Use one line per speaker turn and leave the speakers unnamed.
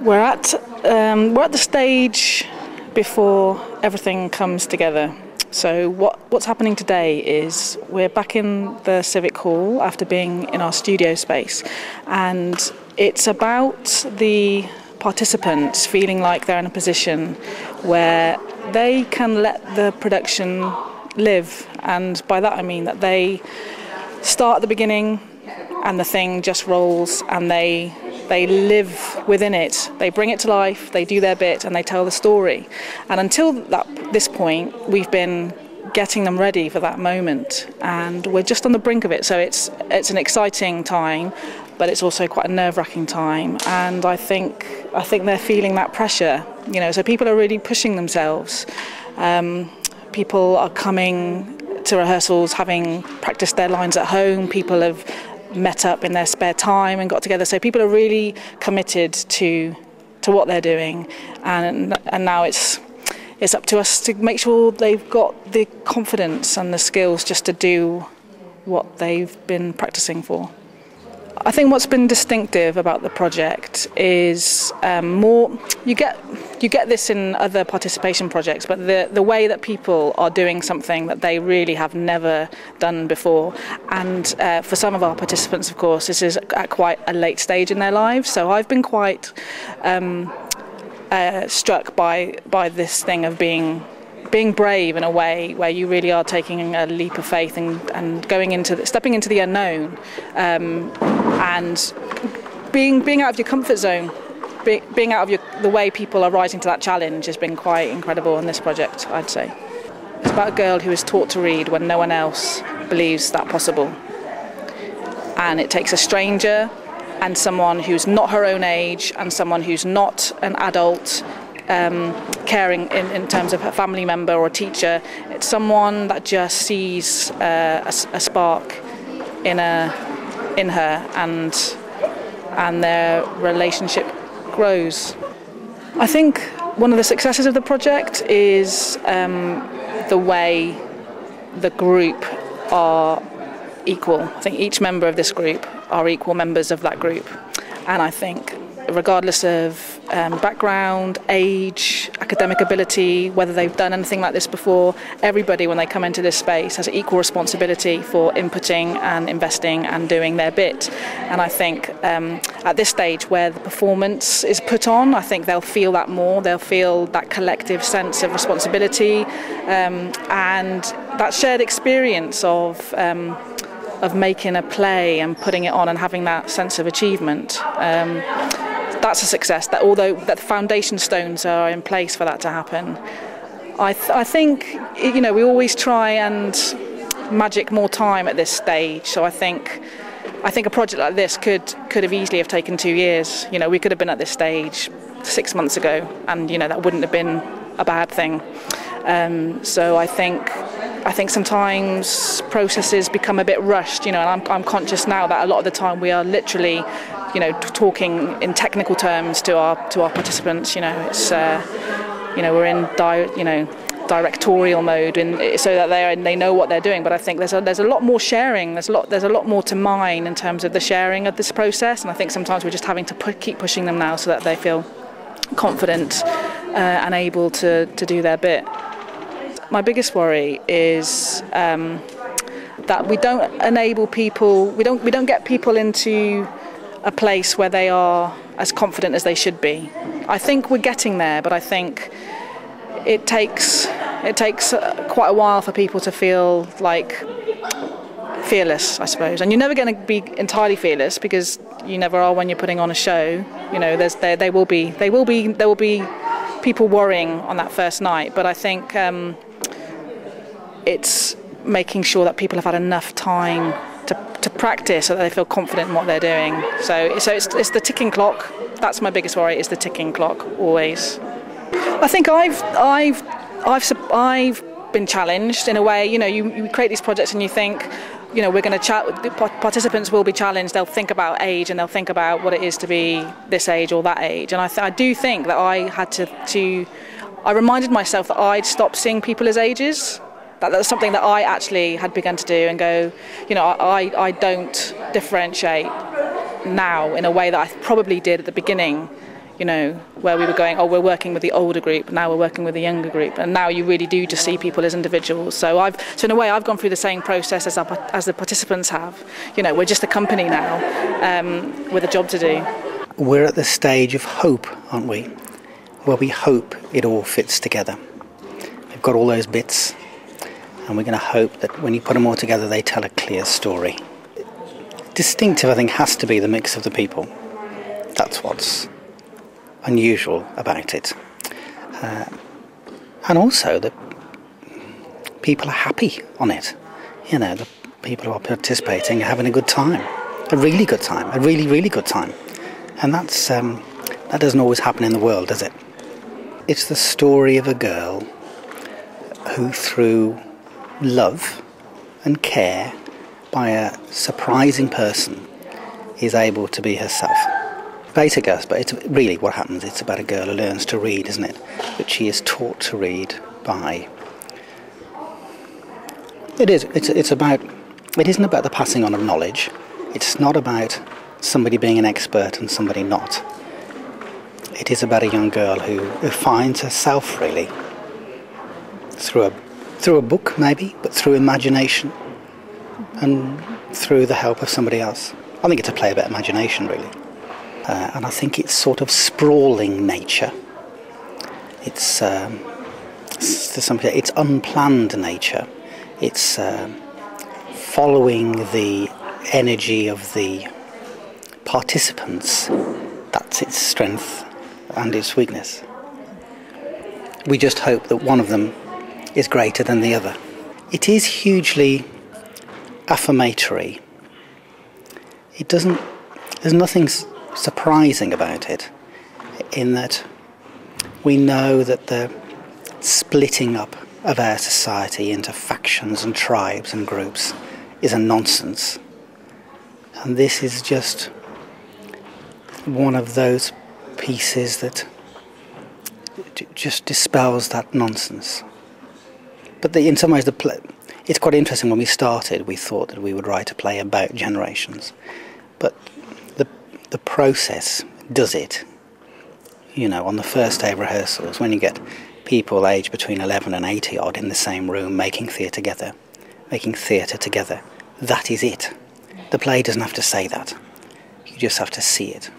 We're at the stage before everything comes together. So what's happening today is we're back in the Civic Hall after being in our studio space, and it's about the participants feeling like they're in a position where they can let the production live, and by that I mean that they start at the beginning and the thing just rolls and they live within it. They bring it to life, they do their bit, and they tell the story. And until this point, we've been getting them ready for that moment, and we're just on the brink of it. So it's an exciting time, but it's also quite a nerve-wracking time. And I think they're feeling that pressure. So people are really pushing themselves. People are coming to rehearsals having practiced their lines at home. People have met up in their spare time and got together. So people are really committed to what they're doing, and now it's up to us to make sure they've got the confidence and the skills just to do what they've been practicing for. I think what's been distinctive about the project is you get this in other participation projects, but the way that people are doing something that they really have never done before. And for some of our participants, of course, this is at quite a late stage in their lives. So I've been quite struck by this thing of being brave in a way where you really are taking a leap of faith and stepping into the unknown, and being out of your comfort zone, being out of the way people are rising to that challenge has been quite incredible in this project, I'd say. It's about a girl who is taught to read when no one else believes that possible, and it takes a stranger and someone who's not her own age and someone who's not an adult caring in terms of a family member or a teacher. It's someone that just sees a spark in her, and their relationship grows. I think one of the successes of the project is the way the group are equal. I think each member of this group are equal members of that group, and I think regardless of background, age, academic ability, whether they've done anything like this before, everybody when they come into this space has equal responsibility for inputting and investing and doing their bit. And I think at this stage where the performance is put on, I think they'll feel that more. They'll feel that collective sense of responsibility, and that shared experience of making a play and putting it on and having that sense of achievement. That's a success. That although the foundation stones are in place for that to happen, I think we always try and magic more time at this stage. So I think a project like this could have easily have taken 2 years. We could have been at this stage 6 months ago, and that wouldn't have been a bad thing. So I think sometimes processes become a bit rushed, and I'm conscious now that a lot of the time we are literally, talking in technical terms to our participants. It's we're in directorial mode, so that they know what they're doing. But I think there's a lot more sharing. There's a lot more to mine in terms of the sharing of this process, and I think sometimes we're just having to keep pushing them now so that they feel confident and able to do their bit. My biggest worry is that we don't enable people, we don't get people into a place where they are as confident as they should be. I think we're getting there, but I think it takes quite a while for people to feel like fearless, I suppose. And you're never going to be entirely fearless, because you never are when you're putting on a show. There will be people worrying on that first night, but I think it's making sure that people have had enough time to practice so that they feel confident in what they're doing. So it's the ticking clock. That's my biggest worry, is the ticking clock always. I think I've been challenged in a way. You create these projects and you think, we're going to chat. The participants will be challenged. They'll think about age, and they'll think about what it is to be this age or that age. And I do think that I had to. I reminded myself that I'd stop seeing people as ages. That's something that I actually had begun to do, and go, I don't differentiate now in a way that I probably did at the beginning. you know, where we were going, oh, we're working with the older group, now we're working with the younger group, and now you really do just see people as individuals. So in a way, I've gone through the same process as the participants have. You know, we're just a company now with a job to do.
We're at the stage of hope, aren't we? Where we hope it all fits together. We've got all those bits, and we're going to hope that when you put them all together, they tell a clear story. Distinctive, I think, has to be the mix of the people. That's what's unusual about it. And also that people are happy on it. You know, the people who are participating are having a good time. A really good time. A really, really good time. And that's that doesn't always happen in the world, does it? It's the story of a girl who, through love and care by a surprising person, is able to be herself. Basic us, but it's really what happens. It's about a girl who learns to read, isn't it? But she is taught to read by... It is. It's about... It isn't about the passing on of knowledge. It's not about somebody being an expert and somebody not. It is about a young girl who finds herself, really, through a book, maybe, but through imagination and through the help of somebody else. I think it's a play about imagination, really. And I think it's sort of sprawling nature. It's unplanned nature. It's following the energy of the participants. That's its strength and its weakness. We just hope that one of them is greater than the other. It is hugely affirmatory. There's nothing surprising about it, in that we know that the splitting up of our society into factions and tribes and groups is a nonsense. And this is just one of those pieces that just dispels that nonsense. But in some ways, it's quite interesting. When we started, we thought that we would write a play about generations. But the process does it. You know, on the first day of rehearsals, when you get people aged between 11 and 80 odd in the same room making theatre together, that is it. The play doesn't have to say that. You just have to see it.